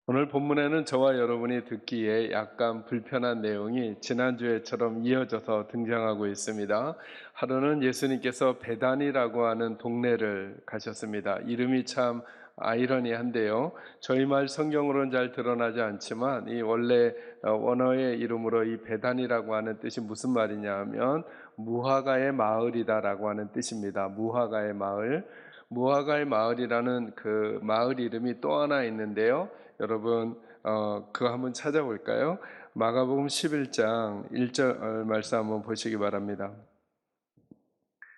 오늘 본문에는 저와 여러분이 듣기에 약간 불편한 내용이 지난주에처럼 이어져서 등장하고 있습니다. 하루는 예수님께서 베단이라고 하는 동네를 가셨습니다. 이름이 참 아이러니한데요. 저희 말 성경으로는 잘 드러나지 않지만 이 원래 원어의 이름으로 이 베단이라고 하는 뜻이 무슨 말이냐 하면 무화과의 마을이다라고 하는 뜻입니다. 무화과의 마을. 무화과의 마을이라는 그 마을 이름이 또 하나 있는데요. 여러분 그거 한번 찾아볼까요? 마가복음 11장 1절 말씀 한번 보시기 바랍니다.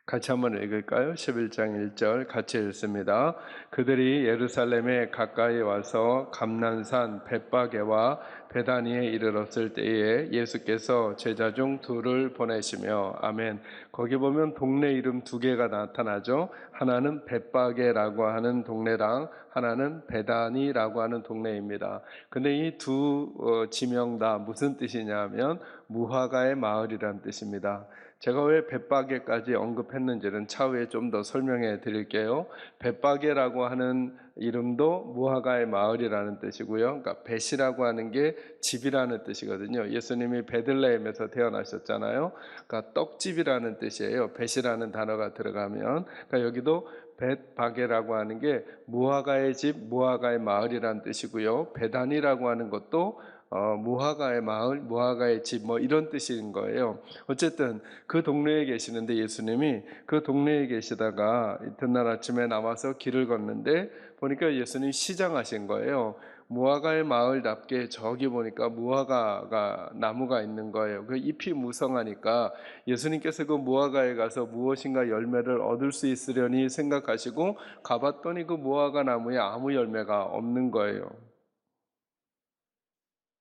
같이 한번 읽을까요? 11장 1절 같이 읽습니다. 그들이 예루살렘에 가까이 와서 감난산 벳바게와 베다니에 이르렀을 때에 예수께서 제자 중 둘을 보내시며 아멘. 거기 보면 동네 이름 두 개가 나타나죠. 하나는 벳바게라고 하는 동네랑 하나는 베다니라고 하는 동네입니다. 근데 이 두 지명 다 무슨 뜻이냐면 무화과의 마을이란 뜻입니다. 제가 왜 벳바게까지 언급했는지는 차후에 좀 더 설명해 드릴게요. 벳바게라고 하는 이름도 무화과의 마을이라는 뜻이고요. 그러니까 벳이라고 하는 게 집이라는 뜻이거든요. 예수님이 베들레헴에서 태어나셨잖아요. 그러니까 떡집이라는 뜻이에요. 벳이라는 단어가 들어가면. 그러니까 여기도 벳바게라고 하는 게 무화과의 집, 무화과의 마을이라는 뜻이고요. 베단이라고 하는 것도 무화과의 마을, 무화과의 집 뭐 이런 뜻인 거예요. 어쨌든 그 동네에 계시는데 예수님이 그 동네에 계시다가 이튿날 아침에 나와서 길을 걷는데 보니까 예수님이 시장하신 거예요. 무화과의 마을답게 저기 보니까 무화과가 나무가 있는 거예요. 그 잎이 무성하니까 예수님께서 그 무화과에 가서 무엇인가 열매를 얻을 수 있으려니 생각하시고 가봤더니 그 무화과 나무에 아무 열매가 없는 거예요.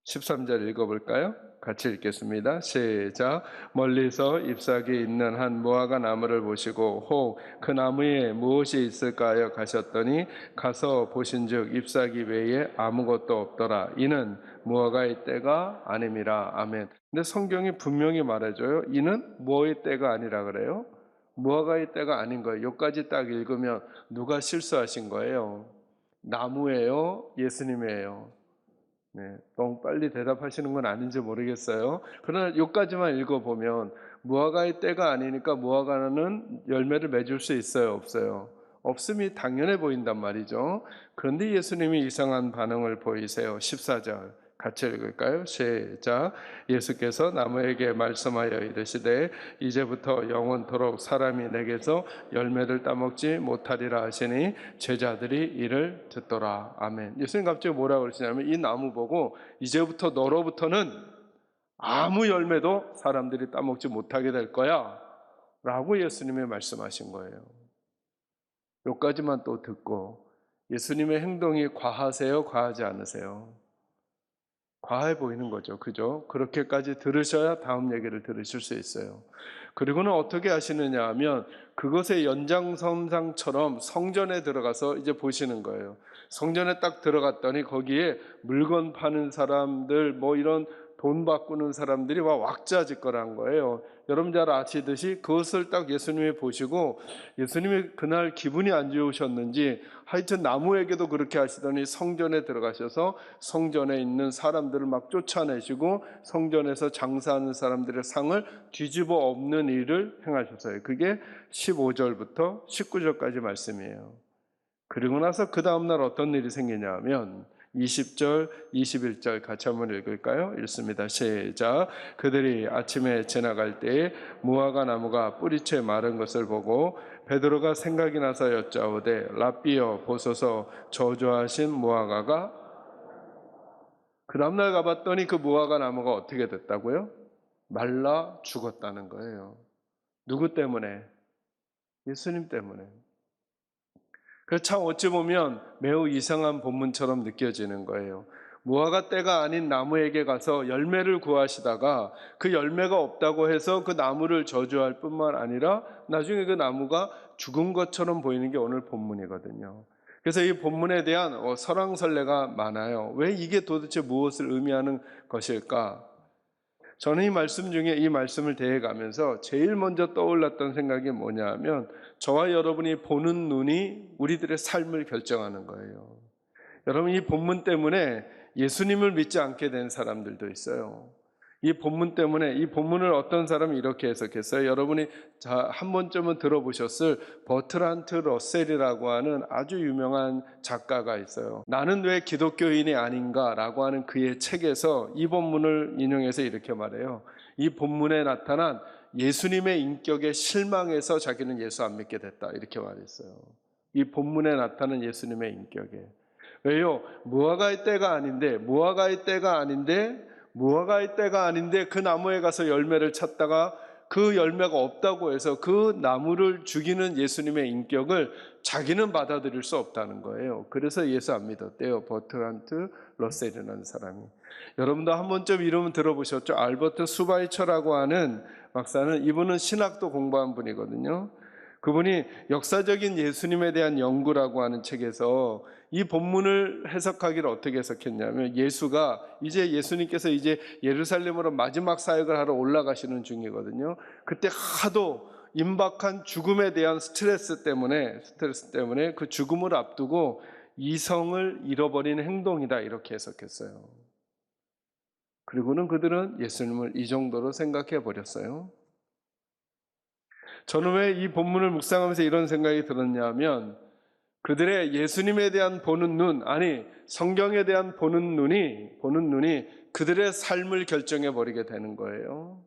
13절 읽어볼까요? 같이 읽겠습니다. 시작. 멀리서 잎사귀 있는 한 무화과 나무를 보시고 혹 그 나무에 무엇이 있을까 하여 가셨더니 가서 보신즉 잎사귀 외에 아무것도 없더라. 이는 무화과의 때가 아님이라. 아멘. 근데 성경이 분명히 말해줘요. 이는 무화과의 때가 아니라 그래요. 무화과의 때가 아닌 거예요. 여기까지 딱 읽으면 누가 실수하신 거예요? 나무예요? 예수님이에요? 네, 너무 빨리 대답하시는 건 아닌지 모르겠어요. 그러나 여기까지만 읽어보면 무화과의 때가 아니니까 무화과는 열매를 맺을 수 있어요, 없어요? 없음이 당연해 보인단 말이죠. 그런데 예수님이 이상한 반응을 보이세요. 14절 같이 읽을까요? 시작. 예수께서 나무에게 말씀하여 이르시되 이제부터 영원토록 사람이 내게서 열매를 따먹지 못하리라 하시니 제자들이 이를 듣더라. 아멘. 예수님 갑자기 뭐라고 그러시냐면 이 나무 보고 이제부터 너로부터는 아무 열매도 사람들이 따먹지 못하게 될 거야 라고 예수님이 말씀하신 거예요. 여기까지만 또 듣고 예수님의 행동이 과하세요? 과하지 않으세요? 과해 보이는 거죠. 그죠? 그렇게까지 들으셔야 다음 얘기를 들으실 수 있어요. 그리고는 어떻게 하시느냐 하면 그것의 연장선상처럼 성전에 들어가서 이제 보시는 거예요. 성전에 딱 들어갔더니 거기에 물건 파는 사람들 뭐 이런 돈 바꾸는 사람들이 와 왁자지껄한 거예요. 여러분 잘 아시듯이 그것을 딱 예수님이 보시고 예수님이 그날 기분이 안 좋으셨는지 하여튼 나무에게도 그렇게 하시더니 성전에 들어가셔서 성전에 있는 사람들을 막 쫓아내시고 성전에서 장사하는 사람들의 상을 뒤집어 엎는 일을 행하셨어요. 그게 15절부터 19절까지 말씀이에요. 그리고 나서 그 다음날 어떤 일이 생기냐 하면 20절, 21절 같이 한번 읽을까요? 읽습니다. 시작. 그들이 아침에 지나갈 때에 무화과 나무가 뿌리채 마른 것을 보고 베드로가 생각이 나서 여짜오되 랍비여 보소서 저주하신 무화과가 그 다음날 가봤더니 그 무화과 나무가 어떻게 됐다고요? 말라 죽었다는 거예요. 누구 때문에? 예수님 때문에. 그래서 참 어찌 보면 매우 이상한 본문처럼 느껴지는 거예요. 무화과 때가 아닌 나무에게 가서 열매를 구하시다가 그 열매가 없다고 해서 그 나무를 저주할 뿐만 아니라 나중에 그 나무가 죽은 것처럼 보이는 게 오늘 본문이거든요. 그래서 이 본문에 대한 설왕설래가 많아요. 왜 이게 도대체 무엇을 의미하는 것일까? 저는 이 말씀 중에 이 말씀을 대해가면서 제일 먼저 떠올랐던 생각이 뭐냐 하면 저와 여러분이 보는 눈이 우리들의 삶을 결정하는 거예요. 여러분, 이 본문 때문에 예수님을 믿지 않게 된 사람들도 있어요. 이 본문 때문에, 이 본문을 어떤 사람이 이렇게 해석했어요. 여러분이 한 번쯤은 들어보셨을 버트란트 러셀이라고 하는 아주 유명한 작가가 있어요. 나는 왜 기독교인이 아닌가라고 하는 그의 책에서 이 본문을 인용해서 이렇게 말해요. 이 본문에 나타난 예수님의 인격에 실망해서 자기는 예수 안 믿게 됐다, 이렇게 말했어요. 이 본문에 나타난 예수님의 인격에. 왜요? 무화과의 때가 아닌데 그 나무에 가서 열매를 찾다가 그 열매가 없다고 해서 그 나무를 죽이는 예수님의 인격을 자기는 받아들일 수 없다는 거예요. 그래서 예수 안 믿었대요. 버트란트 러셀이라는 사람이. 여러분도 한 번쯤 이름 들어보셨죠? 알버트 수바이처라고 하는 박사는, 이분은 신학도 공부한 분이거든요. 그분이 역사적인 예수님에 대한 연구라고 하는 책에서 이 본문을 해석하기를 어떻게 해석했냐면, 예수님께서 이제 예루살렘으로 마지막 사역을 하러 올라가시는 중이거든요. 그때 하도 임박한 죽음에 대한 스트레스 때문에 그 죽음을 앞두고 이성을 잃어버린 행동이다, 이렇게 해석했어요. 그리고는 그들은 예수님을 이 정도로 생각해 버렸어요. 저는 왜 이 본문을 묵상하면서 이런 생각이 들었냐면, 그들의 예수님에 대한 성경에 대한 보는 눈이 그들의 삶을 결정해 버리게 되는 거예요.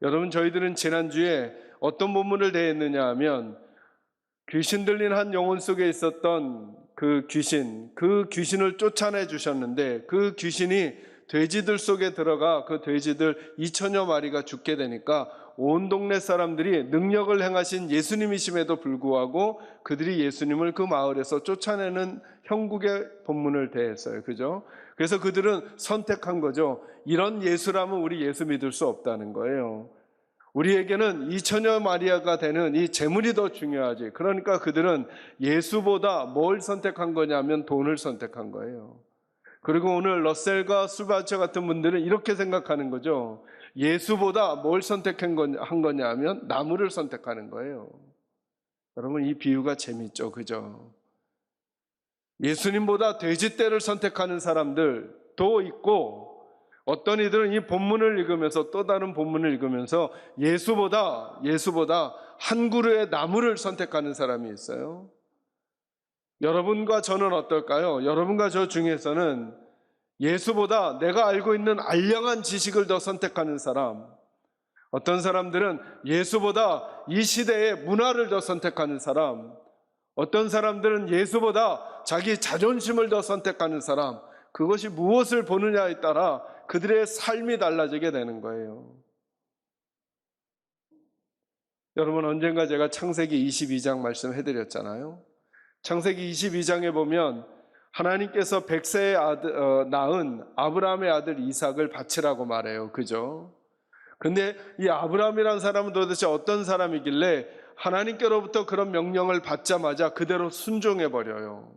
여러분, 저희들은 지난주에 어떤 본문을 대했느냐 하면, 귀신 들린 한 영혼 속에 있었던 그 귀신을 쫓아내 주셨는데, 그 귀신이 돼지들 속에 들어가 그 돼지들 2천여 마리가 죽게 되니까 온 동네 사람들이 능력을 행하신 예수님이심에도 불구하고 그들이 예수님을 그 마을에서 쫓아내는 형국의 본문을 대했어요. 그죠? 그래서 그들은 선택한 거죠. 이런 예수라면 우리 예수 믿을 수 없다는 거예요. 우리에게는 2천여 마리아가 되는 이 재물이 더 중요하지. 그러니까 그들은 예수보다 뭘 선택한 거냐면 돈을 선택한 거예요. 그리고 오늘 러셀과 수바처 같은 분들은 이렇게 생각하는 거죠. 예수보다 뭘 선택한 거냐 하면 나무를 선택하는 거예요. 여러분, 이 비유가 재밌죠, 그죠? 예수님보다 돼지떼를 선택하는 사람들도 있고, 어떤 이들은 이 본문을 읽으면서, 또 다른 본문을 읽으면서 예수보다 한 그루의 나무를 선택하는 사람이 있어요. 여러분과 저는 어떨까요? 여러분과 저 중에서는 예수보다 내가 알고 있는 알량한 지식을 더 선택하는 사람, 어떤 사람들은 예수보다 이 시대의 문화를 더 선택하는 사람, 어떤 사람들은 예수보다 자기 자존심을 더 선택하는 사람, 그것이 무엇을 보느냐에 따라 그들의 삶이 달라지게 되는 거예요. 여러분, 언젠가 제가 창세기 22장 말씀해드렸잖아요. 창세기 22장에 보면 하나님께서 100세에 낳은 아브라함의 아들 이삭을 바치라고 말해요. 그죠? 근데 이 아브라함이라는 사람은 도대체 어떤 사람이길래 하나님께로부터 그런 명령을 받자마자 그대로 순종해버려요.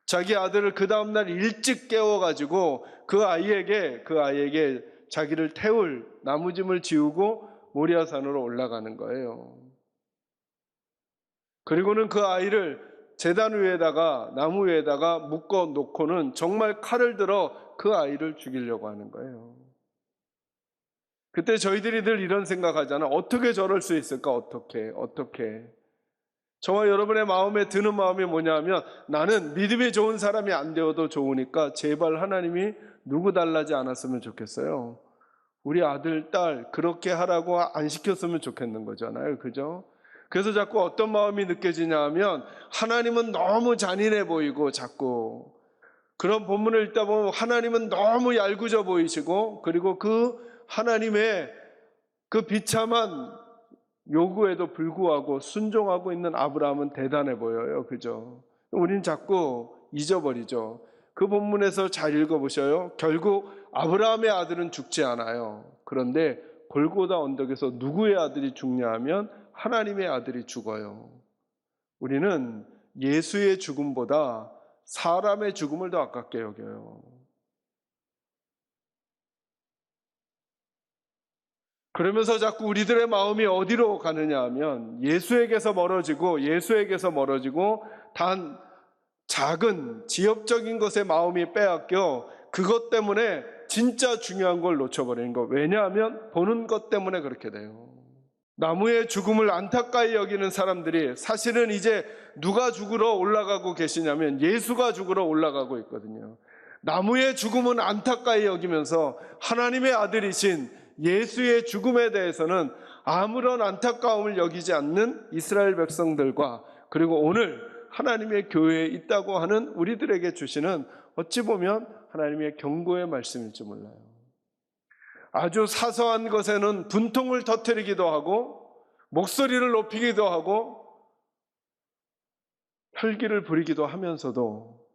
자기 아들을 그 다음날 일찍 깨워가지고 그 아이에게 자기를 태울 나무짐을 지우고 모리아산으로 올라가는 거예요. 그리고는 그 아이를 제단 위에다가, 나무 위에다가 묶어 놓고는 정말 칼을 들어 그 아이를 죽이려고 하는 거예요. 그때 저희들이 늘 이런 생각하잖아. 어떻게 저럴 수 있을까? 어떻게? 저와 여러분의 마음에 드는 마음이 뭐냐면, 나는 믿음이 좋은 사람이 안 되어도 좋으니까 제발 하나님이 누구 달라지 않았으면 좋겠어요. 우리 아들, 딸 그렇게 하라고 안 시켰으면 좋겠는 거잖아요. 그죠? 그래서 자꾸 어떤 마음이 느껴지냐 하면, 하나님은 너무 잔인해 보이고, 자꾸 그런 본문을 읽다 보면 하나님은 너무 얄궂어 보이시고, 그리고 그 하나님의 그 비참한 요구에도 불구하고 순종하고 있는 아브라함은 대단해 보여요. 그죠? 우린 자꾸 잊어버리죠. 그 본문에서 잘 읽어보셔요. 결국 아브라함의 아들은 죽지 않아요. 그런데 골고다 언덕에서 누구의 아들이 죽냐 하면 하나님의 아들이 죽어요. 우리는 예수의 죽음보다 사람의 죽음을 더 아깝게 여겨요. 그러면서 자꾸 우리들의 마음이 어디로 가느냐 하면 예수에게서 멀어지고 단 작은 지엽적인 것에 마음이 빼앗겨 그것 때문에 진짜 중요한 걸 놓쳐버리는 거. 왜냐하면 보는 것 때문에 그렇게 돼요. 나무의 죽음을 안타까이 여기는 사람들이 사실은 이제 누가 죽으러 올라가고 계시냐면 예수가 죽으러 올라가고 있거든요. 나무의 죽음은 안타까이 여기면서 하나님의 아들이신 예수의 죽음에 대해서는 아무런 안타까움을 여기지 않는 이스라엘 백성들과 그리고 오늘 하나님의 교회에 있다고 하는 우리들에게 주시는 어찌 보면 하나님의 경고의 말씀일지 몰라요. 아주 사소한 것에는 분통을 터뜨리기도 하고 목소리를 높이기도 하고 혈기를 부리기도 하면서도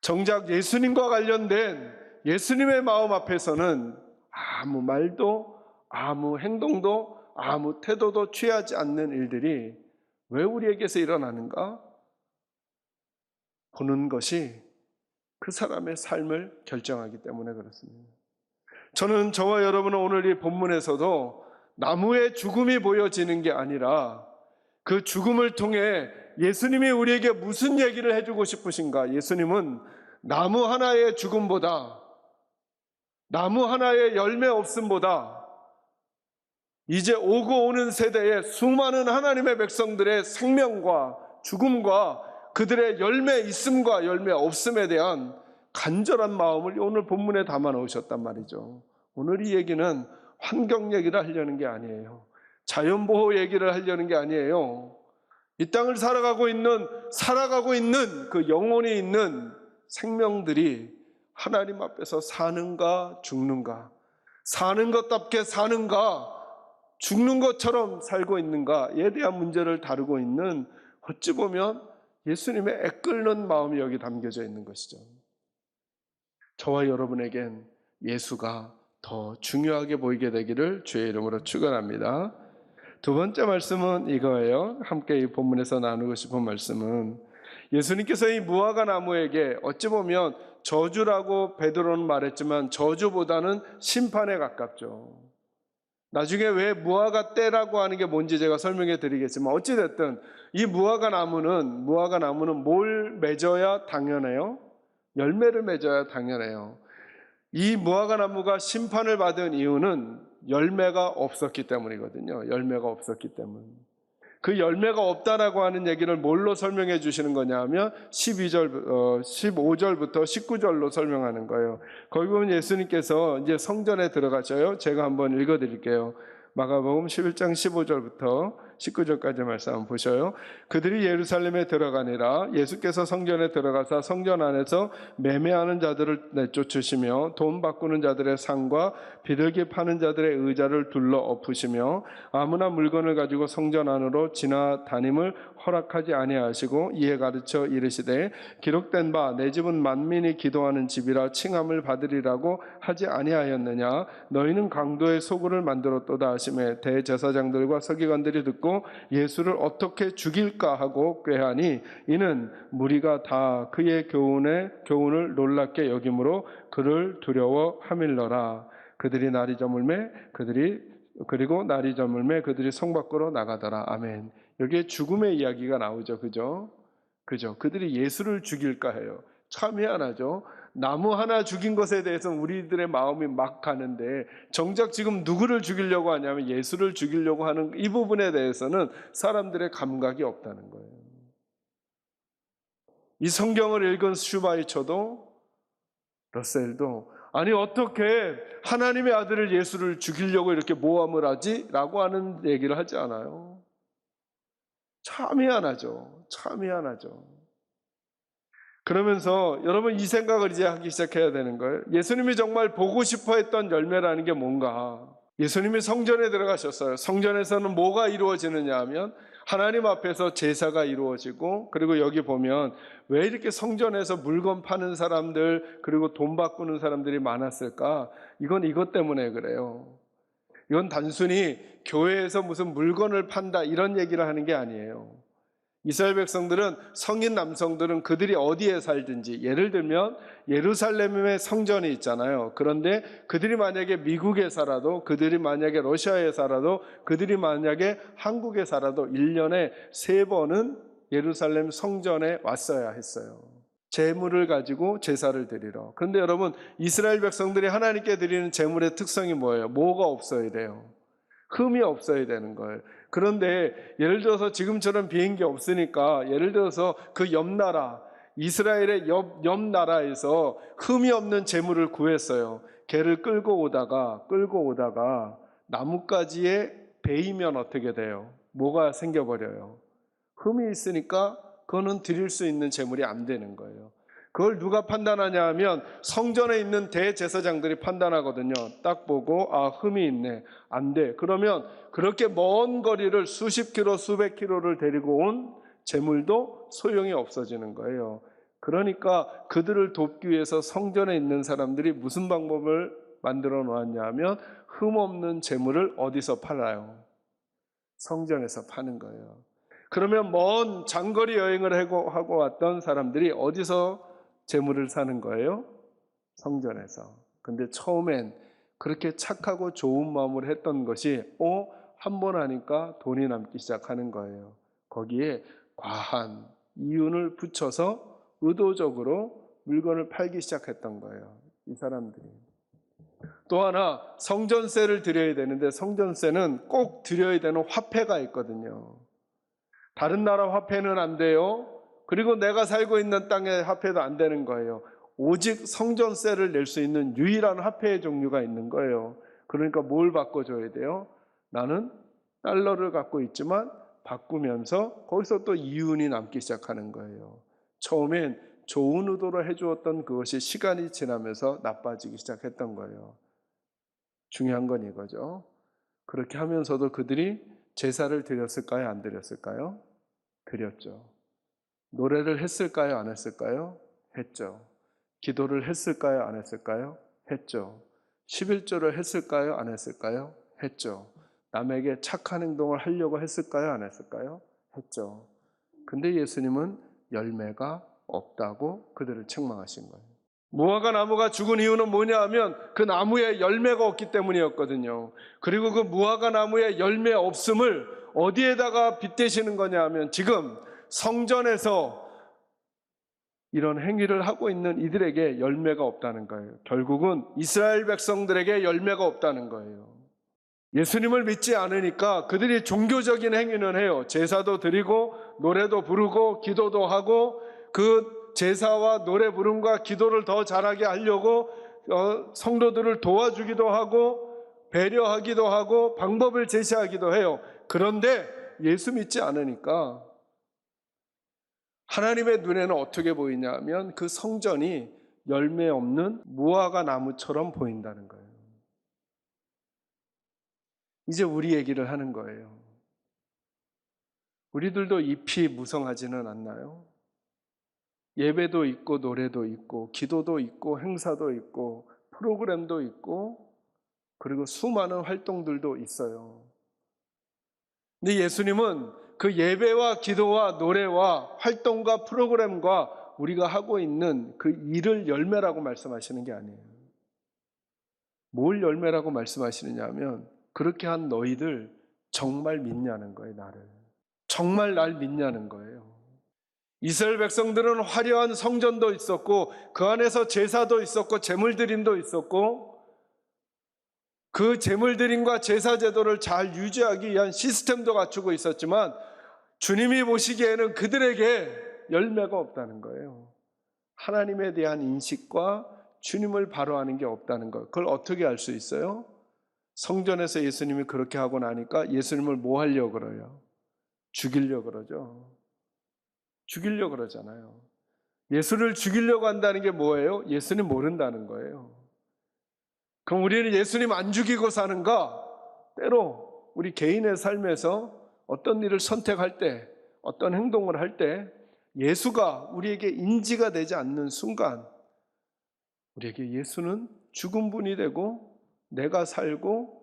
정작 예수님과 관련된 예수님의 마음 앞에서는 아무 말도 아무 행동도 아무 태도도 취하지 않는 일들이 왜 우리에게서 일어나는가? 보는 것이 그 사람의 삶을 결정하기 때문에 그렇습니다. 저는 저와 여러분은 오늘 이 본문에서도 나무의 죽음이 보여지는 게 아니라 그 죽음을 통해 예수님이 우리에게 무슨 얘기를 해주고 싶으신가? 예수님은 나무 하나의 죽음보다 나무 하나의 열매 없음보다 이제 오고 오는 세대의 수많은 하나님의 백성들의 생명과 죽음과 그들의 열매 있음과 열매 없음에 대한 간절한 마음을 오늘 본문에 담아 놓으셨단 말이죠. 오늘 이 얘기는 환경 얘기를 하려는 게 아니에요. 자연보호 얘기를 하려는 게 아니에요. 이 땅을 살아가고 있는 그 영혼이 있는 생명들이 하나님 앞에서 사는가 죽는가, 사는 것답게 사는가 죽는 것처럼 살고 있는가에 대한 문제를 다루고 있는 어찌 보면 예수님의 애끓는 마음이 여기 담겨져 있는 것이죠. 저와 여러분에겐 예수가 더 중요하게 보이게 되기를 주의 이름으로 축원합니다. 두 번째 말씀은 이거예요. 함께 이 본문에서 나누고 싶은 말씀은 예수님께서 이 무화과 나무에게 어찌 보면 저주라고 베드로는 말했지만 저주보다는 심판에 가깝죠. 나중에 왜 무화과 떼라고 하는 게 뭔지 제가 설명해 드리겠지만 어찌됐든 이 무화과 나무는 뭘 맺어야 당연해요? 열매를 맺어야 당연해요. 이 무화과 나무가 심판을 받은 이유는 열매가 없었기 때문이거든요. 열매가 없었기 때문. 그 열매가 없다라고 하는 얘기를 뭘로 설명해 주시는 거냐 하면 15절부터 19절로 설명하는 거예요. 거기 보면 예수님께서 이제 성전에 들어가셔요. 제가 한번 읽어 드릴게요. 마가복음 11장 15절부터 19절까지 말씀 한번 보셔요. 그들이 예루살렘에 들어가니라. 예수께서 성전에 들어가사 성전 안에서 매매하는 자들을 내쫓으시며 돈 바꾸는 자들의 상과 비둘기 파는 자들의 의자를 둘러 엎으시며 아무나 물건을 가지고 성전 안으로 지나다님을 허락하지 아니하시고 이에 가르쳐 이르시되 기록된 바 내 집은 만민이 기도하는 집이라 칭함을 받으리라고 하지 아니하였느냐. 너희는 강도의 소굴을 만들었도다 하시매 대제사장들과 서기관들이 듣고 예수를 어떻게 죽일까 하고 꾀하니 이는 무리가 다 그의 교훈을 놀랍게 여김으로 그를 두려워하밀러라. 그들이 날이 저물매 그들이 성 밖으로 나가더라. 아멘. 여기에 죽음의 이야기가 나오죠. 그죠? 그들이 예수를 죽일까 해요. 참 희한하죠. 나무 하나 죽인 것에 대해서는 우리들의 마음이 막 가는데 정작 지금 누구를 죽이려고 하냐면 예수를 죽이려고 하는 이 부분에 대해서는 사람들의 감각이 없다는 거예요. 이 성경을 읽은 슈바이처도 러셀도 아니 어떻게 하나님의 아들을 예수를 죽이려고 이렇게 모함을 하지? 라고 하는 얘기를 하지 않아요. 참 희한하죠. 그러면서 여러분 이 생각을 이제 하기 시작해야 되는 거예요. 예수님이 정말 보고 싶어 했던 열매라는 게 뭔가? 예수님이 성전에 들어가셨어요. 성전에서는 뭐가 이루어지느냐 하면 하나님 앞에서 제사가 이루어지고 그리고 여기 보면 왜 이렇게 성전에서 물건 파는 사람들 그리고 돈 바꾸는 사람들이 많았을까? 이건 이것 때문에 그래요. 이건 단순히 교회에서 무슨 물건을 판다 이런 얘기를 하는 게 아니에요. 이스라엘 백성들은 성인 남성들은 그들이 어디에 살든지 예를 들면 예루살렘에 성전이 있잖아요. 그런데 그들이 만약에 미국에 살아도 그들이 만약에 러시아에 살아도 그들이 만약에 한국에 살아도 1년에 3번은 예루살렘 성전에 왔어야 했어요. 제물을 가지고 제사를 드리러. 그런데 여러분, 이스라엘 백성들이 하나님께 드리는 제물의 특성이 뭐예요? 뭐가 없어야 돼요? 흠이 없어야 되는 거예요. 그런데 예를 들어서 지금처럼 비행기 없으니까 예를 들어서 그 옆 나라, 이스라엘의 옆 나라에서 흠이 없는 제물을 구했어요. 개를 끌고 오다가 나뭇가지에 베이면 어떻게 돼요? 뭐가 생겨버려요? 흠이 있으니까 그거는 드릴 수 있는 제물이 안 되는 거예요. 그걸 누가 판단하냐 하면 성전에 있는 대제사장들이 판단하거든요. 딱 보고 흠이 있네. 안 돼. 그러면 그렇게 먼 거리를 수십 킬로 수백 킬로를 데리고 온 제물도 소용이 없어지는 거예요. 그러니까 그들을 돕기 위해서 성전에 있는 사람들이 무슨 방법을 만들어 놓았냐 하면 흠 없는 제물을 어디서 팔아요? 성전에서 파는 거예요. 그러면 먼 장거리 여행을 하고 왔던 사람들이 어디서 제물을 사는 거예요? 성전에서. 근데 처음엔 그렇게 착하고 좋은 마음으로 했던 것이 한 번 하니까 돈이 남기 시작하는 거예요. 거기에 과한 이윤을 붙여서 의도적으로 물건을 팔기 시작했던 거예요. 이 사람들이. 또 하나, 성전세를 드려야 되는데 성전세는 꼭 드려야 되는 화폐가 있거든요. 다른 나라 화폐는 안 돼요. 그리고 내가 살고 있는 땅의 화폐도 안 되는 거예요. 오직 성전세를 낼 수 있는 유일한 화폐의 종류가 있는 거예요. 그러니까 뭘 바꿔줘야 돼요? 나는 달러를 갖고 있지만 바꾸면서 거기서 또 이윤이 남기 시작하는 거예요. 처음엔 좋은 의도로 해주었던 그것이 시간이 지나면서 나빠지기 시작했던 거예요. 중요한 건 이거죠. 그렇게 하면서도 그들이 제사를 드렸을까요? 안 드렸을까요? 드렸죠. 노래를 했을까요? 안 했을까요? 했죠. 기도를 했을까요? 안 했을까요? 했죠. 11조를 했을까요? 안 했을까요? 했죠. 남에게 착한 행동을 하려고 했을까요? 안 했을까요? 했죠. 근데 예수님은 열매가 없다고 그들을 책망하신 거예요. 무화과 나무가 죽은 이유는 뭐냐 하면 그 나무에 열매가 없기 때문이었거든요. 그리고 그 무화과 나무에 열매 없음을 어디에다가 빗대시는 거냐 하면 지금 성전에서 이런 행위를 하고 있는 이들에게 열매가 없다는 거예요. 결국은 이스라엘 백성들에게 열매가 없다는 거예요. 예수님을 믿지 않으니까 그들이 종교적인 행위는 해요. 제사도 드리고 노래도 부르고 기도도 하고 그 제사와 노래 부름과 기도를 더 잘하게 하려고 성도들을 도와주기도 하고 배려하기도 하고 방법을 제시하기도 해요. 그런데 예수 믿지 않으니까 하나님의 눈에는 어떻게 보이냐 하면 그 성전이 열매 없는 무화과 나무처럼 보인다는 거예요. 이제 우리 얘기를 하는 거예요. 우리들도 잎이 무성하지는 않나요? 예배도 있고 노래도 있고 기도도 있고 행사도 있고 프로그램도 있고 그리고 수많은 활동들도 있어요. 근데 예수님은 그 예배와 기도와 노래와 활동과 프로그램과 우리가 하고 있는 그 일을 열매라고 말씀하시는 게 아니에요. 뭘 열매라고 말씀하시느냐 하면 그렇게 한 너희들 정말 믿냐는 거예요. 나를. 정말 날 믿냐는 거예요. 이스라엘 백성들은 화려한 성전도 있었고 그 안에서 제사도 있었고 제물드림도 있었고 그 제물드림과 제사 제도를 잘 유지하기 위한 시스템도 갖추고 있었지만 주님이 보시기에는 그들에게 열매가 없다는 거예요. 하나님에 대한 인식과 주님을 바로하는 게 없다는 것. 그걸 어떻게 알 수 있어요? 성전에서 예수님이 그렇게 하고 나니까 예수님을 뭐 하려고 그래요? 죽이려고 그러죠. 죽이려고 그러잖아요. 예수를 죽이려고 한다는 게 뭐예요? 예수님 모른다는 거예요. 그럼 우리는 예수님 안 죽이고 사는가? 때로 우리 개인의 삶에서 어떤 일을 선택할 때, 어떤 행동을 할 때 예수가 우리에게 인지가 되지 않는 순간 우리에게 예수는 죽은 분이 되고 내가 살고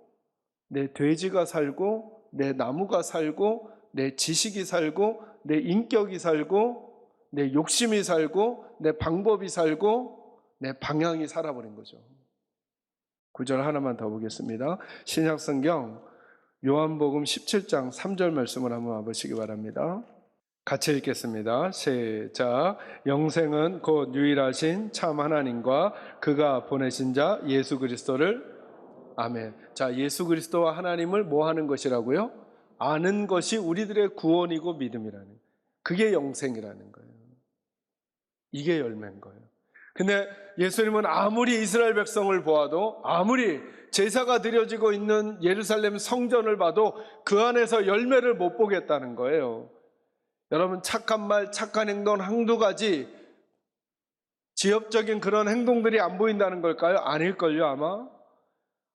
내 돼지가 살고 내 나무가 살고 내 지식이 살고 내 인격이 살고 내 욕심이 살고 내 방법이 살고 내 방향이 살아버린 거죠. 구절 하나만 더 보겠습니다. 신약성경 요한복음 17장 3절 말씀을 한번 와보시기 바랍니다. 같이 읽겠습니다. 시작. 영생은 곧 유일하신 참 하나님과 그가 보내신 자 예수 그리스도를 아멘. 자, 예수 그리스도와 하나님을 뭐 하는 것이라고요? 아는 것이 우리들의 구원이고 믿음이라는. 그게 영생이라는 거예요. 이게 열매인 거예요. 근데 예수님은 아무리 이스라엘 백성을 보아도, 아무리 제사가 드려지고 있는 예루살렘 성전을 봐도 그 안에서 열매를 못 보겠다는 거예요. 여러분, 착한 말, 착한 행동 한두 가지 지엽적인 그런 행동들이 안 보인다는 걸까요? 아닐걸요, 아마.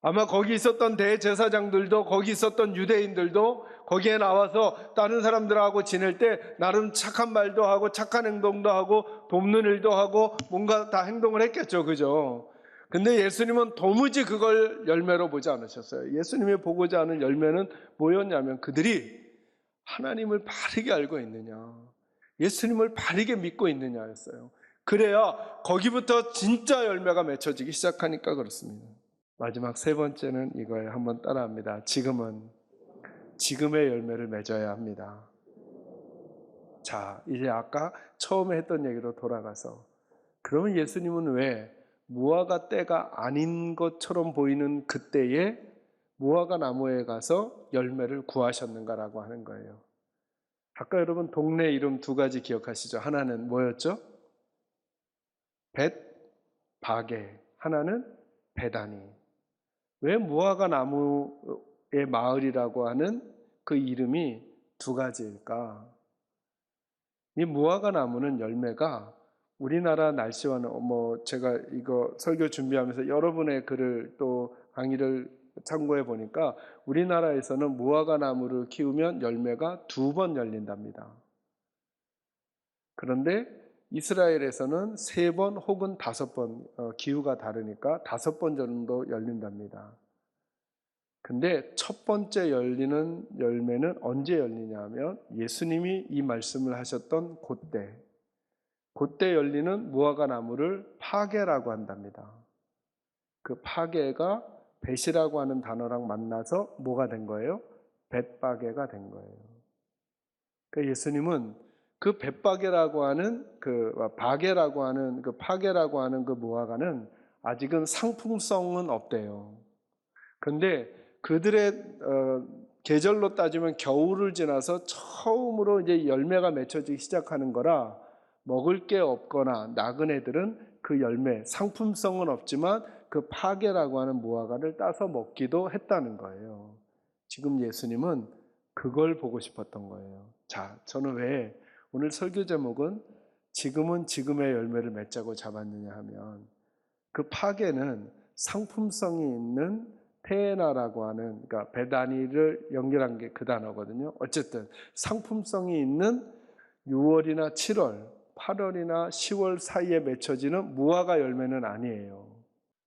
아마 거기 있었던 대제사장들도, 거기 있었던 유대인들도 거기에 나와서 다른 사람들하고 지낼 때 나름 착한 말도 하고 착한 행동도 하고 돕는 일도 하고 뭔가 다 행동을 했겠죠. 그죠? 근데 예수님은 도무지 그걸 열매로 보지 않으셨어요. 예수님이 보고자 하는 열매는 뭐였냐면 그들이 하나님을 바르게 알고 있느냐, 예수님을 바르게 믿고 있느냐였어요. 그래야 거기부터 진짜 열매가 맺혀지기 시작하니까 그렇습니다. 마지막 세 번째는 이거예요. 한번 따라합니다. 지금의 열매를 맺어야 합니다. 자, 이제 아까 처음에 했던 얘기로 돌아가서, 그러면 예수님은 왜 무화과 때가 아닌 것처럼 보이는 그때에 무화과 나무에 가서 열매를 구하셨는가라고 하는 거예요. 아까 여러분 동네 이름 두 가지 기억하시죠? 하나는 뭐였죠? 벳바게, 하나는 베다니. 왜 무화과 나무의 마을이라고 하는 그 이름이 두 가지일까? 이 무화과 나무는 열매가 우리나라 날씨와는 제가 이거 설교 준비하면서 여러분의 글을 또 강의를 참고해 보니까 우리나라에서는 무화과 나무를 키우면 열매가 2번 열린답니다. 그런데 이스라엘에서는 3번 혹은 5번, 기후가 다르니까 5번 정도 열린답니다. 근데 첫 번째 열리는 열매는 언제 열리냐 하면 예수님이 이 말씀을 하셨던 그때 열리는 무화과 나무를 파게라고 한답니다. 그 파게가 벳이라고 하는 단어랑 만나서 뭐가 된 거예요? 벳바게가 된 거예요. 그러니까 예수님은 그 벳바게라고 하는 바게라고 하는 파게라고 하는 그 무화과는 아직은 상품성은 없대요. 근데 그들의 계절로 따지면 겨울을 지나서 처음으로 이제 열매가 맺혀지기 시작하는 거라 먹을 게 없거나 나그네들은 그 열매, 상품성은 없지만 그 파게라고 하는 무화과를 따서 먹기도 했다는 거예요. 지금 예수님은 그걸 보고 싶었던 거예요. 자, 저는 왜 오늘 설교 제목은 지금은 지금의 열매를 맺자고 잡았느냐 하면, 그 파게는 상품성이 있는 테에나라고 하는, 그러니까 베다니를 연결한 게 그 단어거든요. 어쨌든 상품성이 있는 6월이나 7월, 8월이나 10월 사이에 맺혀지는 무화과 열매는 아니에요.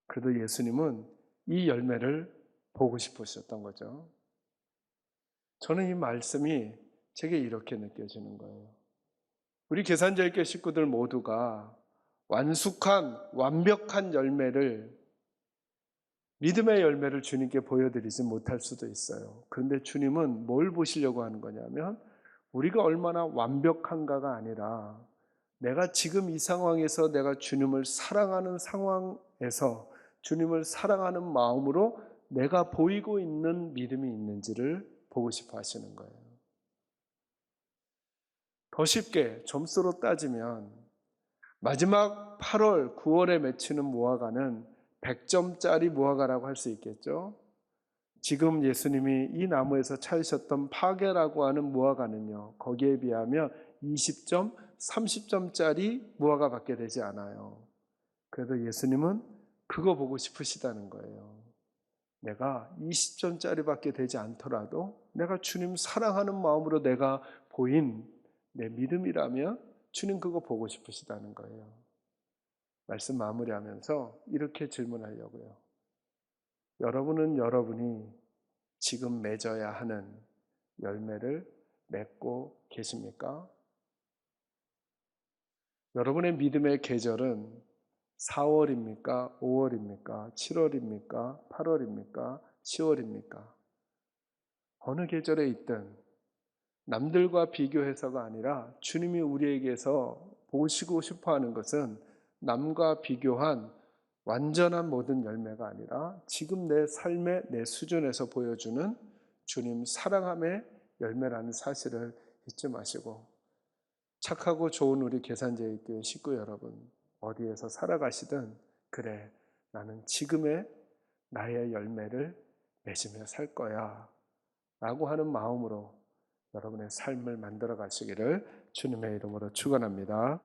그래도 예수님은 이 열매를 보고 싶으셨던 거죠. 저는 이 말씀이 제게 이렇게 느껴지는 거예요. 우리 계산자일교 식구들 모두가 완벽한 열매를, 믿음의 열매를 주님께 보여드리지 못할 수도 있어요. 그런데 주님은 뭘 보시려고 하는 거냐면 우리가 얼마나 완벽한가가 아니라 내가 지금 이 상황에서 내가 주님을 사랑하는 상황에서 주님을 사랑하는 마음으로 내가 보이고 있는 믿음이 있는지를 보고 싶어 하시는 거예요. 더 쉽게 점수로 따지면 마지막 8월, 9월에 맺히는 무화과는 100점짜리 무화과라고 할 수 있겠죠. 지금 예수님이 이 나무에서 찾으셨던 파게라고 하는 무화과는요, 거기에 비하면 20점, 30점짜리 무화과밖에 되지 않아요. 그래도 예수님은 그거 보고 싶으시다는 거예요. 내가 20점짜리밖에 되지 않더라도 내가 주님 사랑하는 마음으로 내가 보인 내 믿음이라면 주님 그거 보고 싶으시다는 거예요. 말씀 마무리하면서 이렇게 질문하려고요. 여러분은 여러분이 지금 맺어야 하는 열매를 맺고 계십니까? 여러분의 믿음의 계절은 4월입니까? 5월입니까? 7월입니까? 8월입니까? 10월입니까? 어느 계절에 있든 남들과 비교해서가 아니라 주님이 우리에게서 보시고 싶어 하는 것은 남과 비교한 완전한 모든 열매가 아니라 지금 내 삶의 내 수준에서 보여주는 주님 사랑함의 열매라는 사실을 잊지 마시고, 착하고 좋은 우리 계산제일교회 식구 여러분, 어디에서 살아가시든 그래, 나는 지금의 나의 열매를 맺으며 살 거야 라고 하는 마음으로 여러분의 삶을 만들어 가시기를 주님의 이름으로 축원합니다.